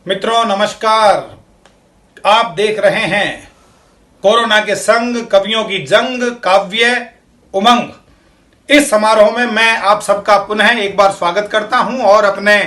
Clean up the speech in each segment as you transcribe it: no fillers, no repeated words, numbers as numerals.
मित्रों नमस्कार। आप देख रहे हैं कोरोना के संग कवियों की जंग काव्य उमंग। इस समारोह में मैं आप सबका पुनः एक बार स्वागत करता हूं और अपने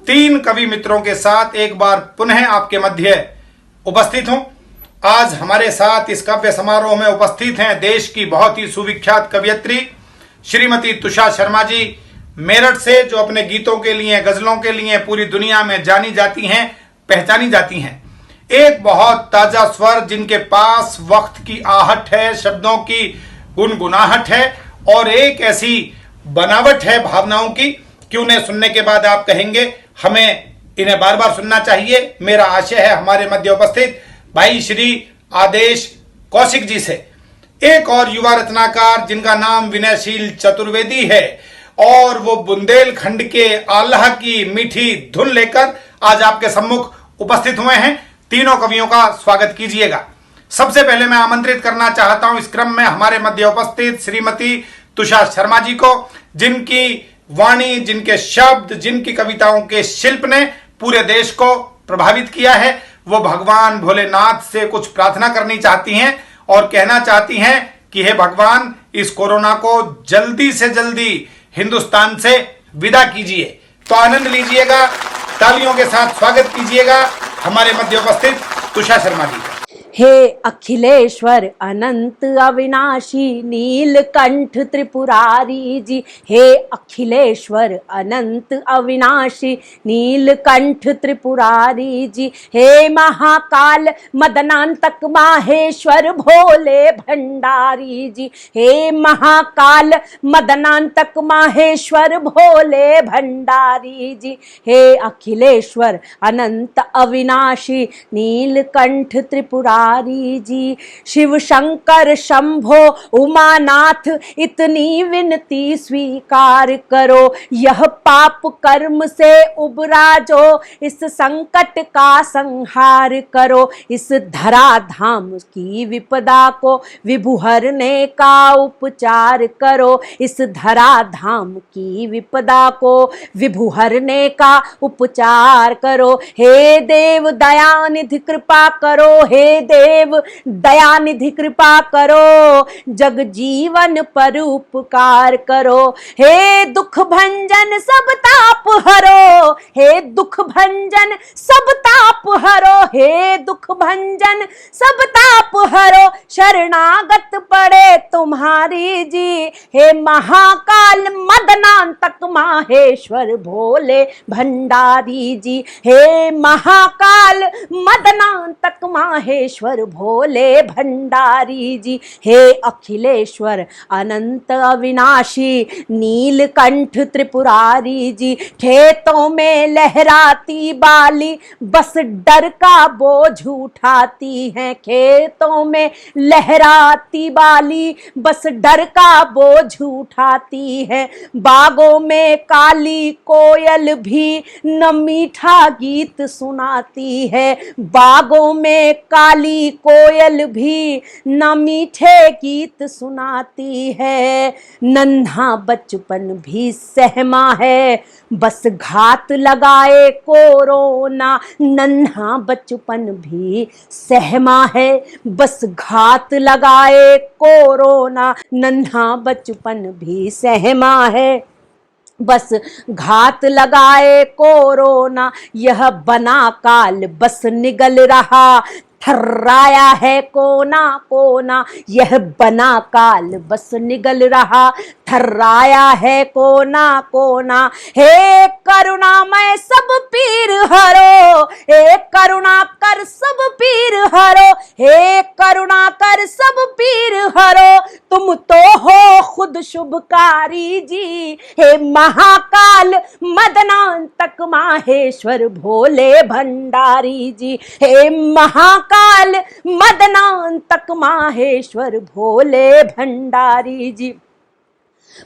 3 कवि मित्रों के साथ एक बार पुनः आपके मध्य उपस्थित हूं। आज हमारे साथ इस काव्य समारोह में उपस्थित हैं देश की बहुत ही सुविख्यात कवयित्री श्रीमती तुषा शर्मा जी मेरठ से, जो अपने गीतों के लिए, गजलों के लिए पूरी दुनिया में जानी जाती हैं, पहचानी जाती हैं। एक बहुत ताजा स्वर जिनके पास वक्त की आहट है, शब्दों की गुनगुनाहट है और एक ऐसी बनावट है भावनाओं की कि उन्हें सुनने के बाद आप कहेंगे हमें इन्हें बार बार सुनना चाहिए। मेरा आशय है हमारे मध्य उपस्थित भाई श्री आदेश कौशिक जी से, एक और युवा रचनाकार जिनका नाम विनयशील चतुर्वेदी है और वो बुंदेलखंड के आल्हा की मीठी धुन लेकर आज आपके सम्मुख उपस्थित हुए हैं। तीनों कवियों का स्वागत कीजिएगा। सबसे पहले मैं आमंत्रित करना चाहता हूं इस क्रम में हमारे मध्य उपस्थित श्रीमती तुषा शर्मा जी को, जिनकी वाणी, जिनके शब्द, जिनकी कविताओं के शिल्प ने पूरे देश को प्रभावित किया है। वो भगवान भोलेनाथ से कुछ प्रार्थना करनी चाहती हैं और कहना चाहती हैं कि हे भगवान, इस कोरोना को जल्दी से जल्दी हिंदुस्तान से विदा कीजिए। तो आनंद लीजिएगा, तालियों के साथ स्वागत कीजिएगा हमारे मध्य उपस्थित तुषा शर्मा जी का। हे अखिलेश्वर अनंत अविनाशी नीलकंठ त्रिपुरारी जी, हे अखिलेश्वर अनंत अविनाशी नीलकंठ त्रिपुरारी जी, हे महाकाल मदनांतक माहेश्वर भोले भंडारी जी, हे महाकाल मदनांतक माहेश्वर भोले भंडारी जी, हे अखिलेश्वर अनंत अविनाशी नीलकंठ त्रिपुरारी जी। शिव शंकर शंभो उमानाथ इतनी विनती स्वीकार करो, यह पाप कर्म से उबरा जो इस संकट का संहार करो, इस धराधाम की विपदा को विभुहरने का उपचार करो, इस धराधाम की विपदा को विभुहरने का उपचार करो। हे देव दयानिधि कृपा करो, हे देव दयानिधि कृपा करो, जग जीवन पर उपकार करो। हे दुख भंजन सब ताप हरो, हे दुख भंजन सब ताप हरो, हे दुख भंजन सब ताप हरो, शरणागत पड़े तुम्हारी जी। हे महाकाल मदनांतक माहेश्वर भोले भंडारी जी, हे महाकाल मदनांतक माहेश्वर भोले भंडारी जी, हे अखिलेश्वर अनंत अविनाशी नीलकंठ त्रिपुरारी जी। खेतों में लहराती बाली बस डर का बोझ उठाती है, खेतों में लहराती बाली बस डर का बोझ उठाती है, बागों में काली कोयल भी न मीठा गीत सुनाती है, बागों में काली कोयल भी न मीठे गीत सुनाती है। नन्हा बचपन भी सहमा है बस घात लगाए कोरोना, नन्हा बचपन भी सहमा है बस घात लगाए कोरोना, नन्हा बचपन भी सहमा है बस घात लगाए कोरोना, यह बना काल बस निगल रहा, थर्राया है कोना कोना, यह बना काल बस निगल रहा, थर्राया है कोना कोना। हे करुणामय सब पीर हरो, हे करुणा कर सब पीर हरो, हे करुणा कर सब पीर हरो, तुम तो हो खुद शुभकारी जी। हे महाकाल मदनांतक माहेश्वर भोले भंडारी जी, हे महाकाल मदनांतक माहेश्वर भोले भंडारी जी।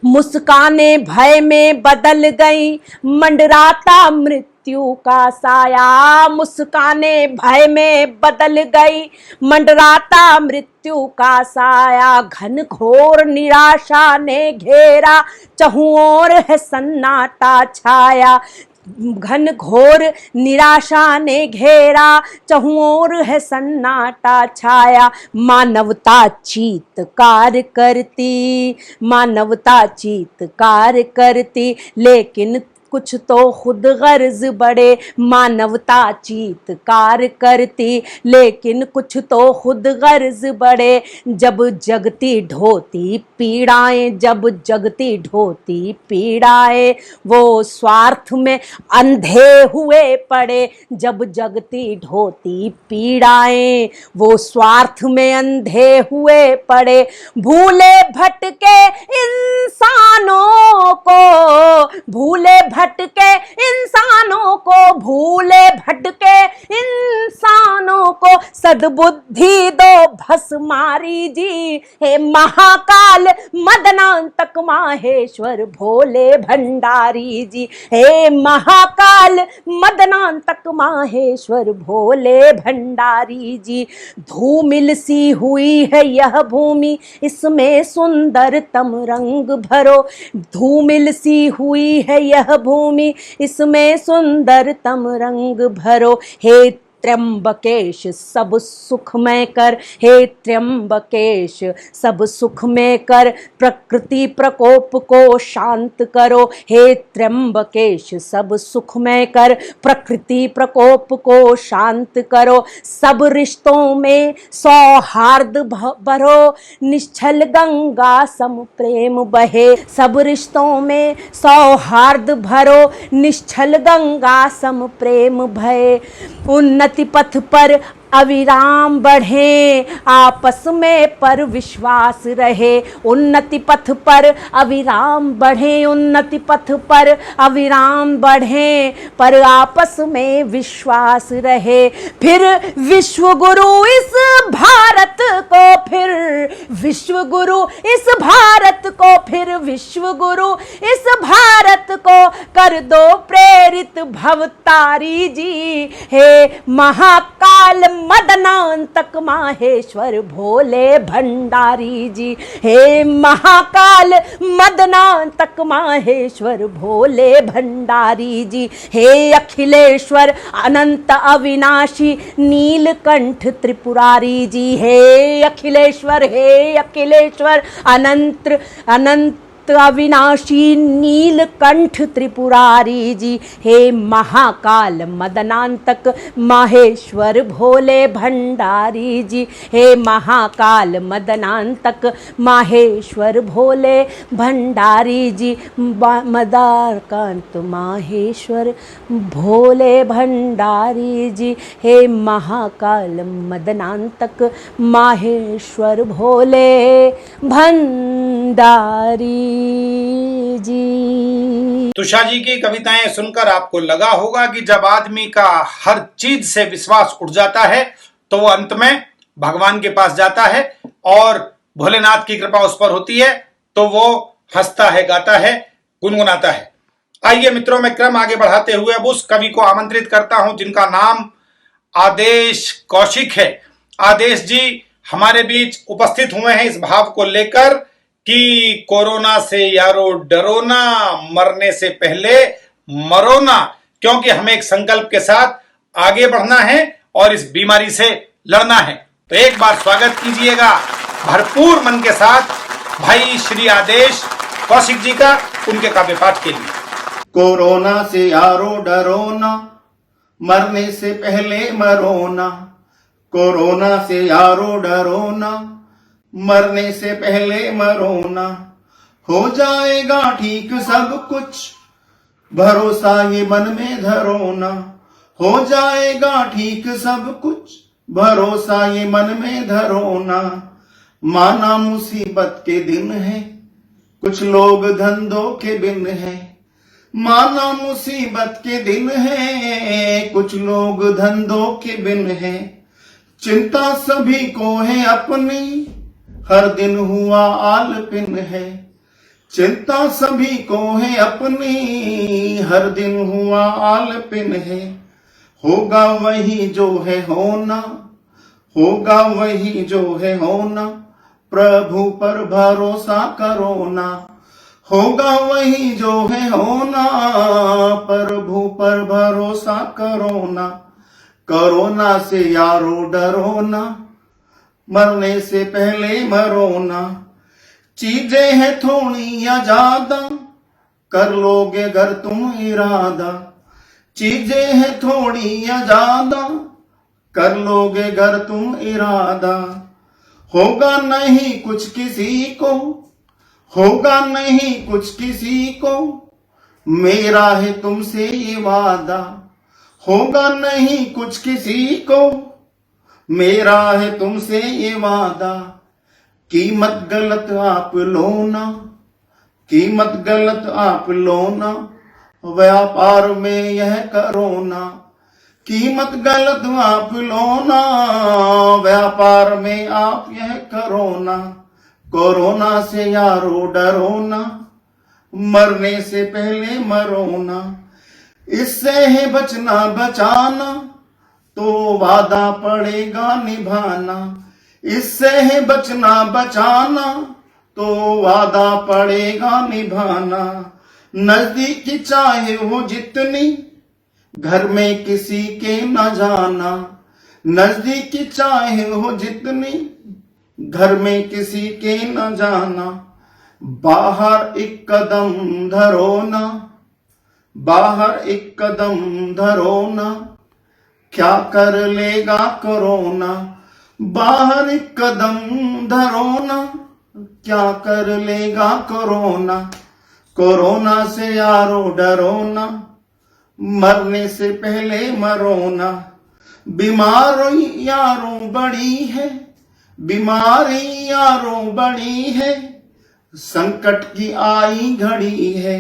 मुस्काने भय में बदल गई मंडराता मृत्यु का साया, मुस्काने भय में बदल गई मंडराता मृत्यु का साया, घन घोर निराशा ने घेरा चहुं ओर है सन्नाटा छाया, घन घोर निराशा ने घेरा, चहुओर है सन्नाटा छाया। मानवता चीत्कार करती, मानवता चीत्कार करती, लेकिन कुछ तो खुद गर्ज बड़े। मानवता चीत्कार करती, लेकिन कुछ तो खुद गर्ज बड़े। जब जगती ढोती पीड़ाएं, जब जगती ढोती पीड़ाएं, वो स्वार्थ में अंधे हुए पड़े। जब जगती ढोती पीड़ाएं, वो स्वार्थ में अंधे हुए पड़े। भूले भटके इंसानों को, भूले भटके इंसानों को, भूले भटके इंसानों को सद्बुद्धि दो भस्मारी जी। हे महाकाल मदनांतक माहेश्वर भोले भंडारी जी। हे महाकाल मदनांतक माहेश्वर भोले भंडारी जी। धूमिल सी हुई है यह भूमि, इसमें सुंदरतम रंग भरो। धूमिल सी हुई है यह भूमि, इसमें सुंदरतम रंग भरो। हे त्र्यंबकेश सब सुखमय कर, हे त्र्यंबकेश सब सुखमय कर, प्रकृति प्रकोप को शांत करो। हे त्र्यंबकेश सब सुखमय कर, प्रकृति प्रकोप को शांत करो। सब रिश्तों में सौहार्द भरो, निश्चल गंगा सम प्रेम बहे। सब रिश्तों में सौहार्द भरो, निश्चल गंगा सम प्रेम भये। उन्नति पथ पर अविराम बढ़े, आपस में पर विश्वास रहे। उन्नति पथ पर अविराम बढ़े, उन्नति पथ पर अविराम बढ़े, पर आपस में विश्वास रहे। फिर विश्व गुरु इस भारत को, फिर विश्व गुरु इस भारत को, फिर विश्व गुरु इस भारत को कर दो प्रेरित भवतारी जी। हे महाकाल मदनांतक माहेश्वर भोले भंडारी जी। हे महाकाल मदनांतक माहेश्वर भोले भंडारी जी। हे अखिलेश्वर अनंत अविनाशी नीलकंठ त्रिपुरारी जी। हे अखिलेश्वर, हे अखिलेश्वर अनंत अनंत अविनाशी नीलकंठ त्रिपुरारी जी। हे महाकाल मदनांतक माहेश्वर भोले भंडारी जी। हे महाकाल मदनांतक माहेश्वर भोले भंडारी जी। मदारकांत माहेश्वर भोले भंडारी जी। हे महाकाल मदनांतक माहेश्वर भोले भंडारी जी। तुषार जी की कविताएं सुनकर आपको लगा होगा कि जब आदमी का हर चीज से विश्वास उठ जाता है तो वो अंत में भगवान के पास जाता है और भोलेनाथ की कृपा उस पर होती है तो वो हंसता है, गाता है, गुनगुनाता है। आइए मित्रों, मैं क्रम आगे बढ़ाते हुए अब उस कवि को आमंत्रित करता हूं जिनका नाम आदेश कौशिक है। आदेश जी हमारे बीच उपस्थित हुए हैं इस भाव को लेकर कि कोरोना से यारो डरो ना, मरने से पहले मरो ना, क्योंकि हमें एक संकल्प के साथ आगे बढ़ना है और इस बीमारी से लड़ना है। तो एक बार स्वागत कीजिएगा भरपूर मन के साथ भाई श्री आदेश कौशिक जी का उनके काव्य पाठ के लिए। कोरोना से यारो डरो ना, मरने से पहले मरो ना। कोरोना से यारो डरो ना, मरने से पहले मरो ना। हो जाएगा ठीक सब कुछ, भरोसा ये मन में धरो ना। हो जाएगा ठीक सब कुछ, भरोसा ये मन में धरो ना। माना मुसीबत के दिन है, कुछ लोग धंधों के बिन है। माना मुसीबत के दिन है, कुछ लोग धंधों के बिन है। चिंता सभी को है अपनी, हर दिन हुआ आलपिन है। चिंता सभी को है अपनी, हर दिन हुआ आलपिन है। होगा वही जो है होना, होगा वही जो है होना। प्रभु पर भरोसा करो ना। होगा वही जो है होना, प्रभु पर भरोसा करो ना। कोरोना से यारो डरो ना, मरने से पहले मरो ना। चीजें हैं थोड़ी या ज्यादा, कर लोगे अगर तुम इरादा। चीजें हैं थोड़ी या ज्यादा, कर लोगे अगर तुम इरादा। होगा नहीं कुछ किसी को, होगा नहीं कुछ किसी को, मेरा है तुमसे ये वादा। होगा नहीं कुछ किसी को, मेरा है तुमसे ये वादा। कीमत गलत आप लो ना, कीमत गलत आप लो ना, व्यापार में यह करो ना। कीमत गलत आप लो ना, व्यापार में आप यह करो ना। कोरोना से यारो डरो ना, मरने से पहले मरो ना। इससे है बचना बचाना, तो वादा पड़ेगा निभाना। इससे है बचना बचाना, तो वादा पड़ेगा निभाना। नजदीकी चाहे हो जितनी, घर में किसी के न जाना। नजदीकी चाहे हो जितनी, घर में किसी के न जाना। बाहर एक कदम धरो ना, बाहर एक कदम धरो ना, क्या कर लेगा कोरोना। बाहर एक कदम धरो ना, क्या कर लेगा कोरोना। कोरोना से यारो डरो ना, मरने से पहले मरो ना। बीमारी यारों बड़ी है, बीमारी यारों बड़ी है, संकट की आई घड़ी है।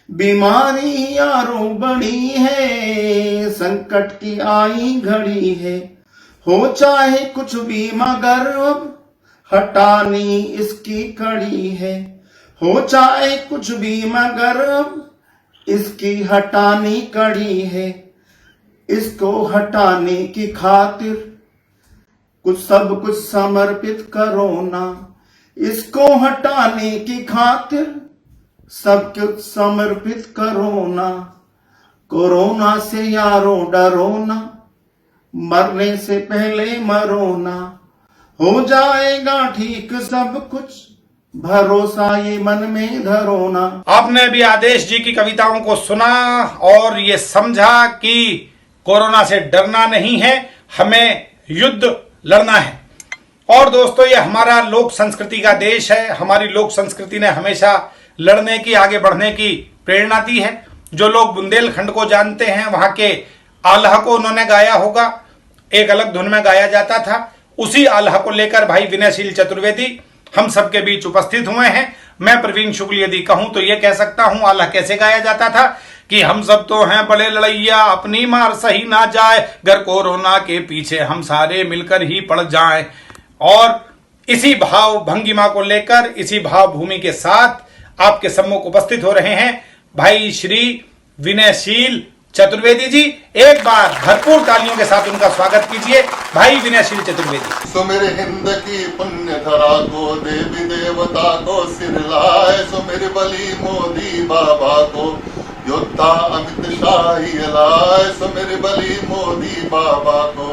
बीमारी यारों बड़ी है, संकट की आई घड़ी है। हो चाहे कुछ भी मगर अब हटानी इसकी कड़ी है। हो चाहे कुछ भी मगर अब इसकी हटानी कड़ी है। इसको हटाने की खातिर कुछ सब कुछ समर्पित करो ना। इसको हटाने की खातिर सब कुछ समर्पित करो ना। कोरोना से यारो डरो ना, मरने से पहले मरो ना। हो जाएगा ठीक सब कुछ, भरोसा ये मन में धरो ना। आपने भी आदेश जी की कविताओं को सुना और ये समझा कि कोरोना से डरना नहीं है, हमें युद्ध लड़ना है। और दोस्तों, ये हमारा लोक संस्कृति का देश है। हमारी लोक संस्कृति ने हमेशा लड़ने की, आगे बढ़ने की प्रेरणा दी है। जो लोग बुंदेलखंड को जानते हैं, वहां के आल्हा को उन्होंने गाया होगा, एक अलग धुन में गाया जाता था। उसी आल्हा को लेकर भाई विनयशील चतुर्वेदी हम सबके बीच उपस्थित हुए हैं। मैं प्रवीण शुक्ल यदि कहूं तो यह कह सकता हूं, आल्हा कैसे गाया जाता था कि हम सब तो हैं बड़े लड़ैया, अपनी मार सही ना जाए, घर कोरोना के पीछे हम सारे मिलकर ही पड़ जाएं। और इसी भाव भंगिमा को लेकर, इसी भाव भूमि के साथ आपके सम्मुख उपस्थित हो रहे हैं भाई श्री विनयशील चतुर्वेदी जी। एक बार भरपूर तालियों के साथ उनका स्वागत कीजिए भाई विनयशील चतुर्वेदी। सो मेरे हिंद की पुण्य धरा को, देवी देवता को सिर लाए। सो मेरे बली मोदी बाबा को, योद्धा अमित शाही लाए। सो मेरे बली मोदी बाबा को,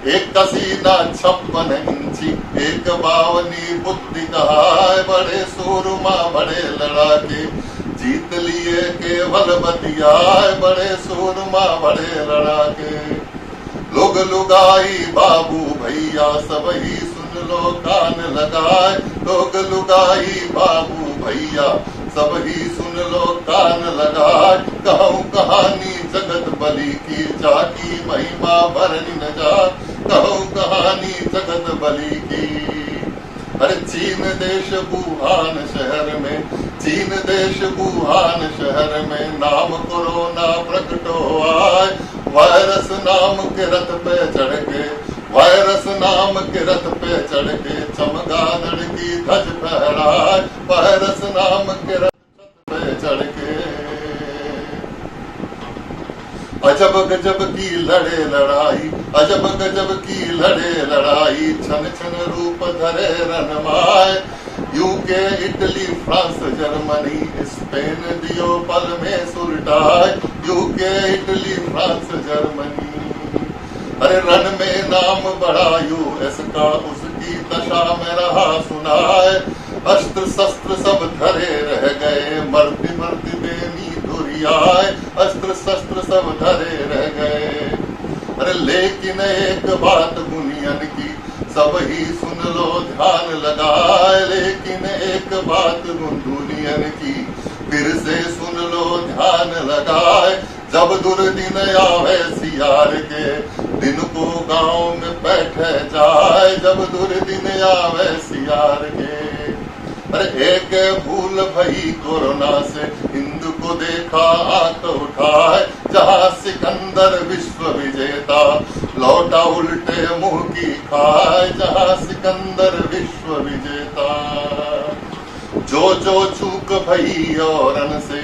एक कसीना 56 इंची, एक 52 बुद्धि कहाय। बड़े सूरमा बड़े लड़ाके, जीत लिए केवल बतियाए। बड़े सूरमा बड़े लड़ाके, लोग लुगाई बाबू भैया, सब ही सुन लो कान लगाए। लोग लुगाई बाबू भैया, सब ही सुन लो कान लगाए। कहूँ कहानी जगत बली की, जाकी महिमा भरनी न जा। कहूँ कहानी जगत बली की। अरे चीन देश वुहान शहर में, चीन देश वुहान शहर में, नाम कोरोना प्रकट हो आए। वायरस नाम के रथ पे चढ़ के, वायरस नाम के रथ पे चढ़ के, चमगादड़ की ध्वज फहराए। वायरस नाम के रथ पे चढ़ के, अजब गजब की लड़े लड़ाई, अजब गजब की लड़े लड़ाई। छन छन रूप धरे रनमाए, यूं UK Italy France Germany Spain दियो पल में सुलटाए, यूके इटली फ्रांस जर्मनी। अरे रण में नाम बढ़ा यूएस का, उसकी दशा में रहा सुनाए, अस्त्र शस्त्र सब धरे रह गए, मरती मरती बेनी दुरियाए, अस्त्र शस्त्र सब धरे रह गए। अरे लेकिन एक बात दुनियन की सब ही सुन लो ध्यान लगाए, लेकिन एक बात दुनियन की फिर से सुन लो ध्यान लगाए, जब दुर्दिन आवे सियार के दिन को गांव में बैठे जाए, जब दुर्दिन आवे सियार के। अरे एक भूल भई कोरोना से हिंद को देखा आंख उठाए, जहां सिकंदर विश्व विजेता लौटा उल्टे मुंह की खाए, जहां सिकंदर विश्व विजेता। जो जो चूक भई औरन से,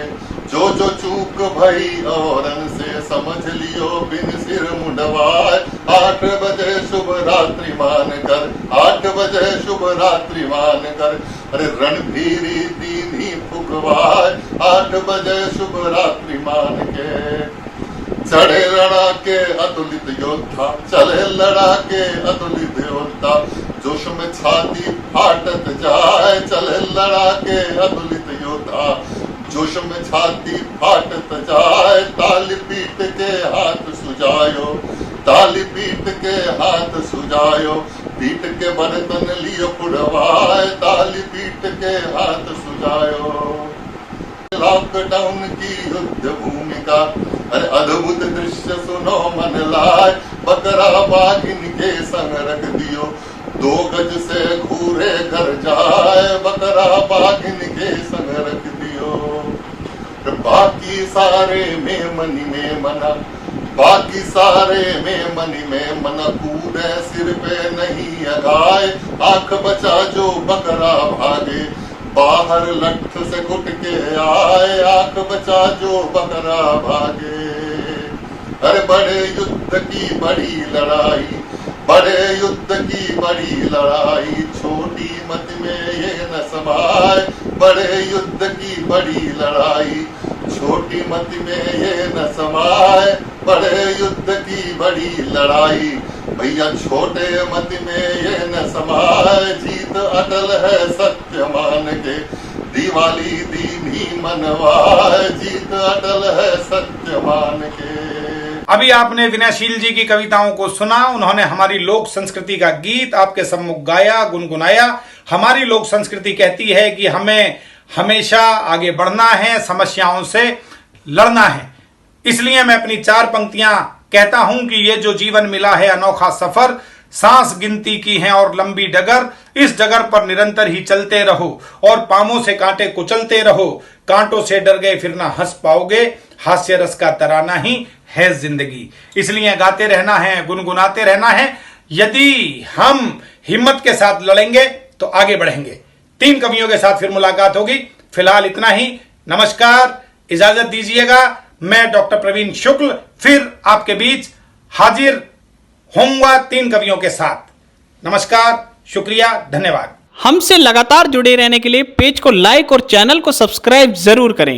जो जो चूक भई औरन से, समझ लियो बिन सिर मुंडवाए, 8 बजे शुभ रात्रि मान कर, 8 बजे शुभ रात्रि मान कर। अरे रणभीरी दीनी फुकवाए, 8 बजे शुभ रात्रि मान के। चढ़े लड़ा के अतुलित योद्धा, चले लड़ा के अतुलित योद्धा, जोश में छाती फाटत जाए, चले लड़ा के अतुलित योद्धा, जोश में छाती फाटत जाए। ताली पीट के हाथ सुजायो, ताली पीट के हाथ सुजायो, पीट के बर्तन लियो पुड़वाए, ताली पीट के हाथ सुजायो। लॉकडाउन की युद्ध भूमिका, अरे अद्भुत दृश्य सुनो मन लाए, बकरा बाघिन के संग रख दियो, 2 गज से घूरे घर जाए, बकरा बाघिन के संग रख दियो। बाकी सारे में मनी में मना, बाकी सारे में मनी में मना, कूदे सिर पे नहीं अगाए, आंख बचा जो बकरा भागे, बाहर लठ से घुट के आए, आंख बचा जो बकरा भागे। अरे बड़े युद्ध की बड़ी लड़ाई, बड़े युद्ध की बड़ी लड़ाई, छोटी मत में ये न समाए, बड़े युद्ध की बड़ी लड़ाई, छोटी मत में ये न समाए, बड़े युद्ध की बड़ी लड़ाई, भैया छोटे मत में ये न समाए। जीत अटल है सत्य मान के, दिवाली दीन ही मनवाए, जीत अटल है सत्य मान के। अभी आपने विनयशील जी की कविताओं को सुना। उन्होंने हमारी लोक संस्कृति का गीत आपके सम्मुख गाया, गुनगुनाया। हमारी लोक संस्कृति कहती है कि हमें हमेशा आगे बढ़ना है, समस्याओं से लड़ना है। इसलिए मैं अपनी 4 पंक्तियां कहता हूं कि ये जो जीवन मिला है अनोखा सफर, सांस गिनती की है और लंबी डगर, इस डगर पर निरंतर ही चलते रहो और पांवों से कांटे कुचलते रहो, कांटों से डर गए फिर ना हंस पाओगे, हास्य रस का तराना ही है जिंदगी। इसलिए गाते रहना है, गुनगुनाते रहना है। यदि हम हिम्मत के साथ लड़ेंगे तो आगे बढ़ेंगे। 3 कवियों के साथ फिर मुलाकात होगी। फिलहाल इतना ही। नमस्कार, इजाजत दीजिएगा। मैं डॉक्टर प्रवीण शुक्ल फिर आपके बीच हाजिर होऊंगा 3 कवियों के साथ। नमस्कार, शुक्रिया, धन्यवाद। हमसे लगातार जुड़े रहने के लिए पेज को लाइक और चैनल को सब्सक्राइब जरूर करें।